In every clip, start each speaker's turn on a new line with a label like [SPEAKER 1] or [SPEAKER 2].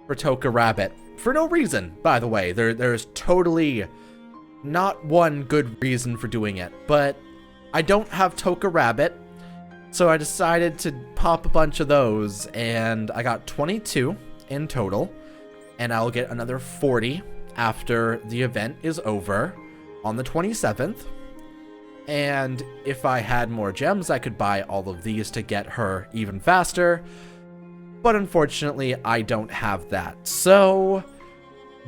[SPEAKER 1] for Toka Rabbit. For no reason, by the way. There's totally not one good reason for doing it. But I don't have Toka Rabbit, so I decided to pop a bunch of those, and I got 22 in total, and I'll get another 40 after the event is over on the 27th. And if I had more gems, I could buy all of these to get her even faster. But unfortunately, I don't have that. So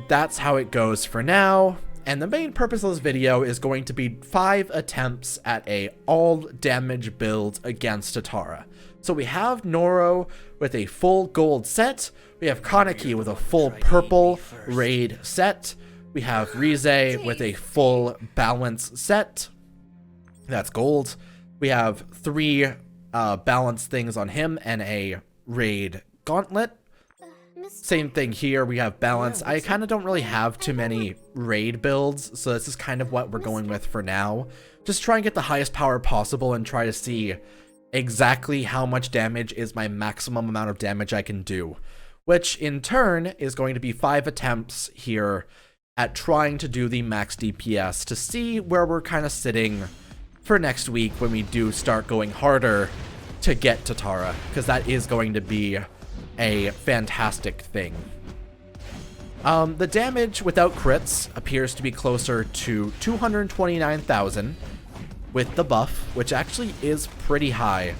[SPEAKER 1] that's how it goes for now. And the main purpose of this video is going to be 5 attempts at a all damage build against Tatara. So we have Noro with a full gold set. We have Kaneki with a full purple raid set. We have Rize with a full balance set. That's gold. We have 3 balance things on him and a raid gauntlet. Same thing here, we have balance. I kind of don't really have too many raid builds, so this is kind of what we're going with for now. Just try and get the highest power possible and try to see exactly how much damage is my maximum amount of damage I can do. Which in turn is going to be 5 attempts here at trying to do the max DPS to see where we're kind of sitting for next week when we do start going harder to get Tatara, because that is going to be a fantastic thing. The damage without crits appears to be closer to 229,000 with the buff, which actually is pretty high,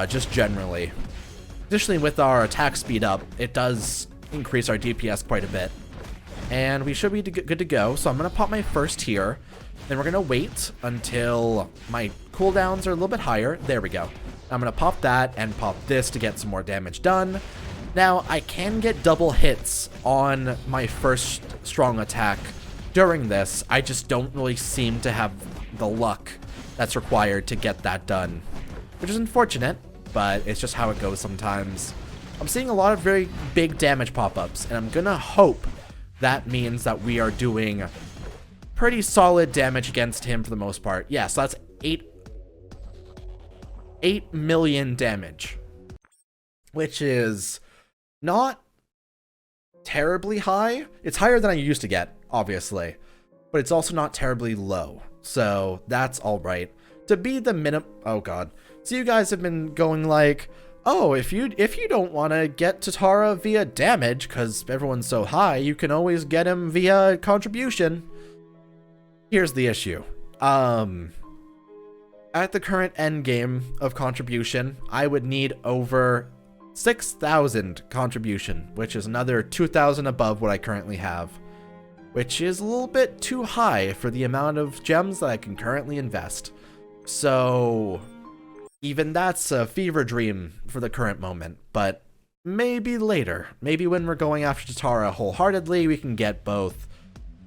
[SPEAKER 1] just generally. Additionally, with our attack speed up, it does increase our DPS quite a bit. And we should be good to go, so I'm going to pop my first here. Then we're going to wait until my cooldowns are a little bit higher. There we go. I'm going to pop that and pop this to get some more damage done. Now, I can get double hits on my first strong attack during this. I just don't really seem to have the luck that's required to get that done, which is unfortunate, but it's just how it goes sometimes. I'm seeing a lot of very big damage pop-ups, and I'm going to hope that means that we are doing pretty solid damage against him for the most part. Yeah, so that's 8 million damage, which is not terribly high. It's higher than I used to get, obviously, but it's also not terribly low, so that's all right. To be the minimum, oh god. So you guys have been going like, oh, if you don't want to get Tatara via damage because everyone's so high, you can always get him via contribution. Here's the issue. At the current end game of contribution, I would need over 6,000 contribution, which is another 2,000 above what I currently have, which is a little bit too high for the amount of gems that I can currently invest. So even that's a fever dream for the current moment, but maybe later. Maybe when we're going after Tatara wholeheartedly, we can get both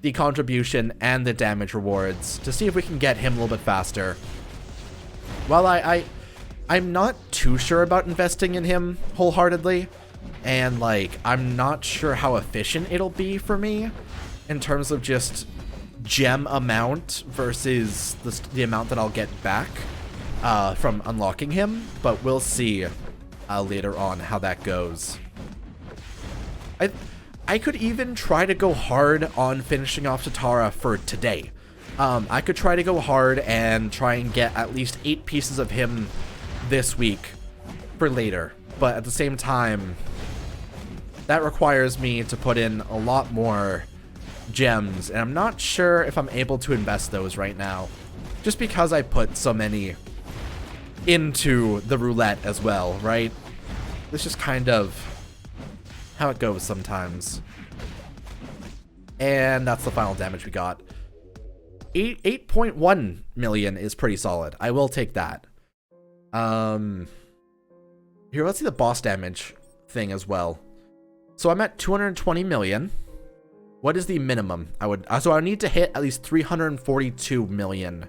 [SPEAKER 1] the contribution and the damage rewards to see if we can get him a little bit faster. Well, I'm not too sure about investing in him wholeheartedly, and like I'm not sure how efficient it'll be for me in terms of just gem amount versus the amount that I'll get back from unlocking him, but we'll see later on how that goes. I could even try to go hard on finishing off Tatara for today. I could try to go hard and try and get at least 8 pieces of him this week for later, but at the same time, that requires me to put in a lot more gems, and I'm not sure if I'm able to invest those right now, just because I put so many into the roulette as well, right? It's just kind of how it goes sometimes. And that's the final damage we got. 8.1 million is pretty solid. I will take that. Here, let's see the boss damage thing as well. So I'm at 220 million. What is the minimum? So I need to hit at least 342 million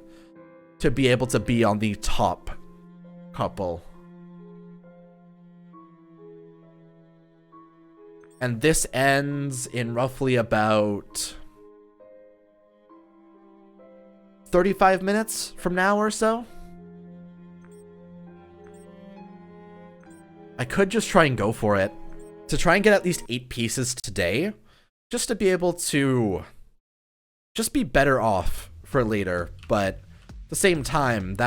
[SPEAKER 1] to be able to be on the top couple. And this ends in roughly about 35 minutes from now or so. I could just try and go for it to try and get at least 8 pieces today, just to be able to just be better off for later. But at the same time,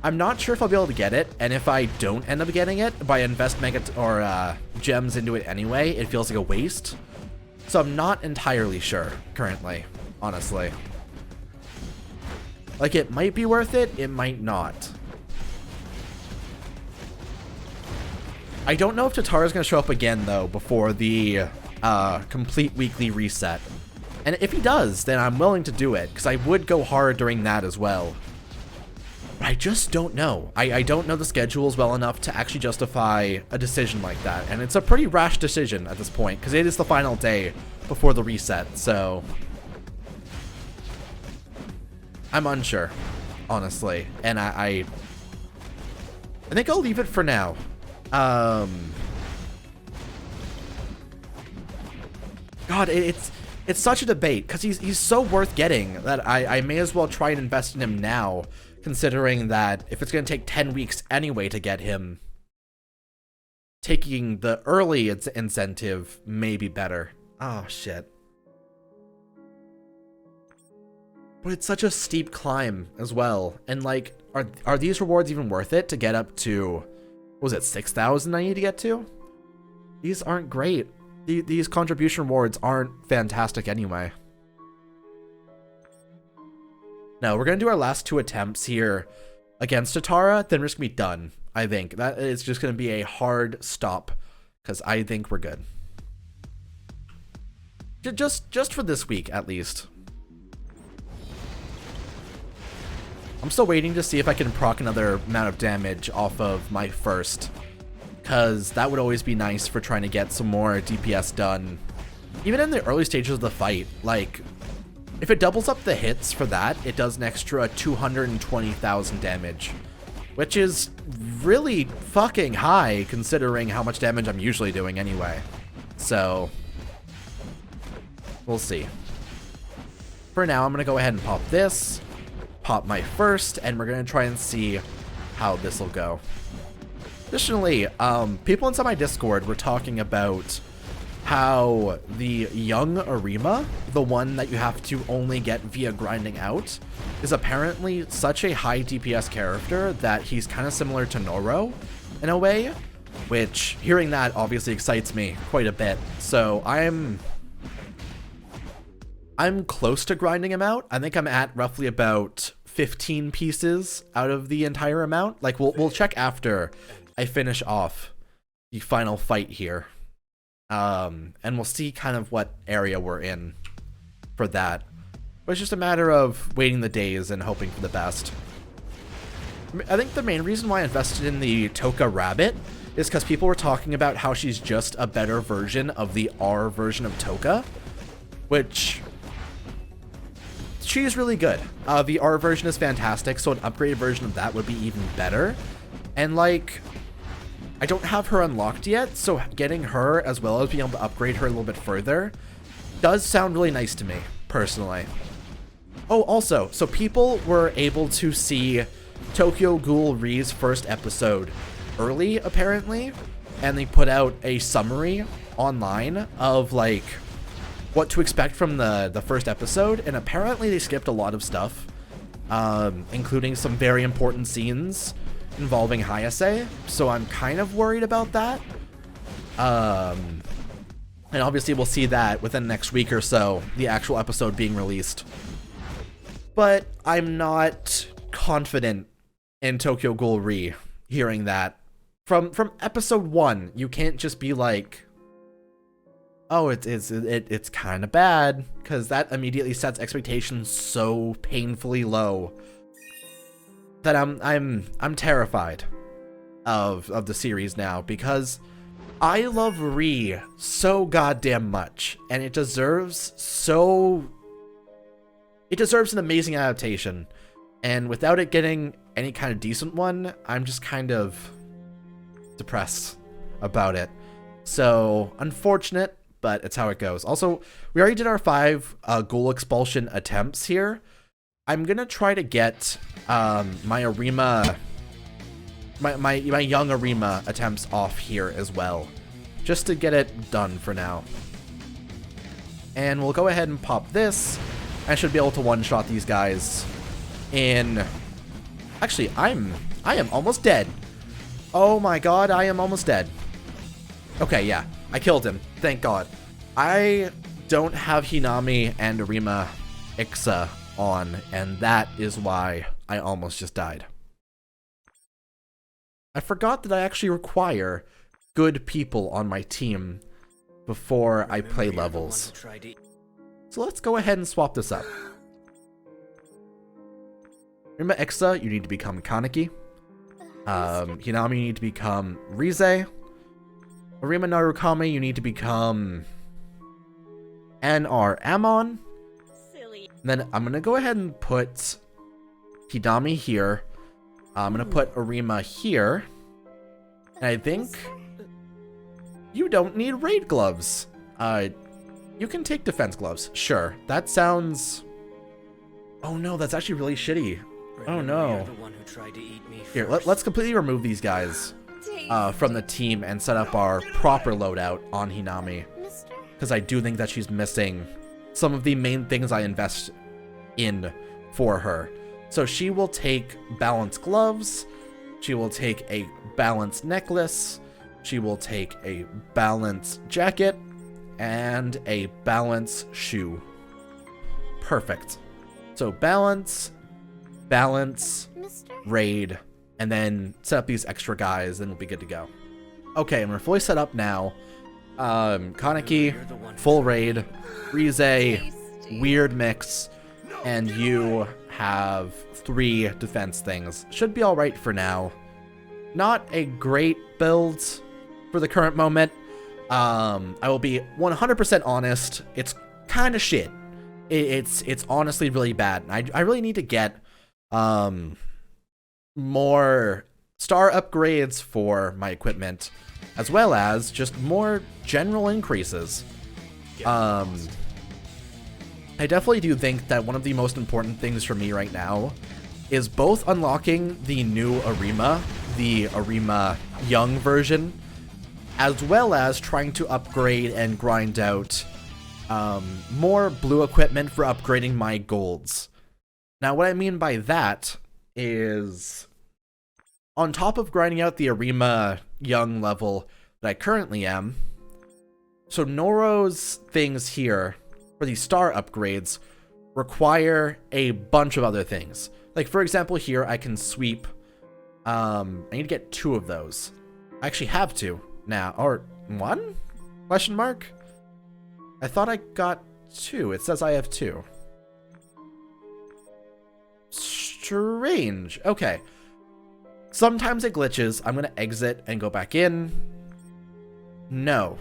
[SPEAKER 1] I'm not sure if I'll be able to get it, and if I don't end up getting it, if I invest gems into it anyway, it feels like a waste. So I'm not entirely sure currently, honestly. Like, it might be worth it, it might not. I don't know if Tatara's going to show up again, though, before the complete weekly reset. And if he does, then I'm willing to do it, because I would go hard during that as well. But I just don't know. I don't know the schedules well enough to actually justify a decision like that. And it's a pretty rash decision at this point, because it is the final day before the reset, so I'm unsure, honestly. And I think I'll leave it for now. God, it's such a debate, because he's so worth getting that I may as well try and invest in him now, considering that if it's going to take 10 weeks anyway to get him, taking the early incentive may be better. Oh, shit. But it's such a steep climb as well. And, like, are these rewards even worth it to get up to, what was it, 6,000 I need to get to? These aren't great. These contribution rewards aren't fantastic anyway. No, we're going to do our last 2 attempts here against Tatara, then we're just going to be done, I think. That is just going to be a hard stop, because I think we're good. Just for this week, at least. I'm still waiting to see if I can proc another amount of damage off of my first, because that would always be nice for trying to get some more DPS done. Even in the early stages of the fight, like, if it doubles up the hits for that, it does an extra 220,000 damage, which is really fucking high considering how much damage I'm usually doing anyway. So, we'll see. For now, I'm going to go ahead and pop this, pop my first, and we're going to try and see how this will go. Additionally, people inside my Discord were talking about how the young Arima, the one that you have to only get via grinding out, is apparently such a high DPS character that he's kind of similar to Noro in a way, which hearing that obviously excites me quite a bit. So I'm close to grinding him out. I think I'm at roughly about 15 pieces out of the entire amount. Like, we'll check after I finish off the final fight here. And we'll see kind of what area we're in for that. But it's just a matter of waiting the days and hoping for the best. I think the main reason why I invested in the Toka Rabbit is because people were talking about how she's just a better version of the R version of Toka, which she's really good. The R version is fantastic, so an upgraded version of that would be even better. And, like, I don't have her unlocked yet, so getting her as well as being able to upgrade her a little bit further does sound really nice to me, personally. Oh, also, so people were able to see Tokyo Ghoul Re's first episode early, apparently, and they put out a summary online of, like, what to expect from the first episode, and apparently they skipped a lot of stuff, including some very important scenes involving Hayase, so I'm kind of worried about that. And obviously we'll see that within the next week or so, the actual episode being released. But I'm not confident in Tokyo Ghoul Re hearing that. From episode 1, you can't just be like, oh, it's kind of bad, because that immediately sets expectations so painfully low that I'm terrified of the series now, because I love Re so goddamn much, and it deserves an amazing adaptation, and without it getting any kind of decent one, I'm just kind of depressed about it. So unfortunate, but it's how it goes. Also, we already did our 5 Ghoul expulsion attempts here. I'm gonna try to get my my young Arima attempts off here as well, just to get it done for now. And we'll go ahead and pop this. I should be able to one-shot these guys in... Actually, I am almost dead. Oh my god, I am almost dead. Okay, yeah, I killed him. Thank god. I don't have Hinami and Arima Ixa on, and that is why I almost just died. I forgot that I actually require good people on my team before I play levels. So let's go ahead and swap this up. Arima Ixa, you need to become Kaneki. Hinami, you need to become Rize. Arima Narukami, you need to become NR Amon. Then I'm gonna go ahead and put Hinami here. I'm gonna put Arima here. And I think you don't need raid gloves. You can take defense gloves. Sure. That sounds... Oh no, that's actually really shitty. Oh no. Here, let's completely remove these guys from the team and set up our proper loadout on Hinami. Because I do think that she's missing some of the main things I invest in for her. So she will take balanced gloves, she will take a balanced necklace, she will take a balanced jacket, and a balanced shoe. Perfect. So balance, raid, and then set up these extra guys, then we'll be good to go. Okay, and we're fully set up now. Kaneki, full raid, Rize, weird mix, and you have 3 defense things. Should be alright for now. Not a great build for the current moment. I will be 100% honest, it's kind of shit. It's honestly really bad. I really need to get more star upgrades for my equipment, as well as just more general increases. I definitely do think that one of the most important things for me right now is both unlocking the new Arima, the Arima Young version, as well as trying to upgrade and grind out more blue equipment for upgrading my golds. Now, what I mean by that is, on top of grinding out the Arima Young level that I currently am, so Noro's things here for these star upgrades require a bunch of other things. Like, for example, here I can sweep, I need to get 2 of those. I actually have 2 now, or 1? Question mark? I thought I got 2. It says I have 2. Strange. Okay. Sometimes it glitches. I'm gonna exit and go back in. No.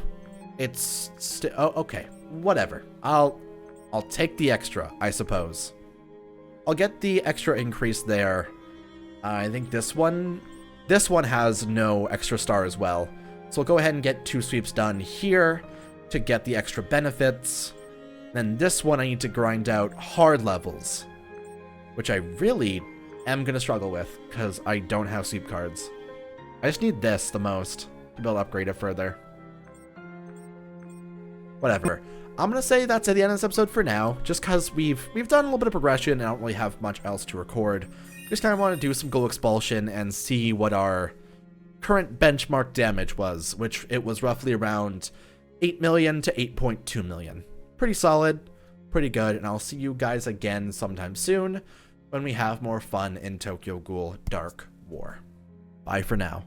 [SPEAKER 1] It's still... Oh, okay. Whatever. I'll take the extra, I suppose. I'll get the extra increase there. I think this one has no extra star as well. So we'll go ahead and get 2 sweeps done here to get the extra benefits. Then this one I need to grind out hard levels, which I really am going to struggle with because I don't have sweep cards. I just need this the most to be able to upgrade it further. Whatever. I'm going to say that's at the end of this episode for now, just because we've done a little bit of progression and I don't really have much else to record. Just kind of want to do some Ghoul expulsion and see what our current benchmark damage was, which it was roughly around 8 million to 8.2 million. Pretty solid, pretty good, and I'll see you guys again sometime soon when we have more fun in Tokyo Ghoul Dark War. Bye for now.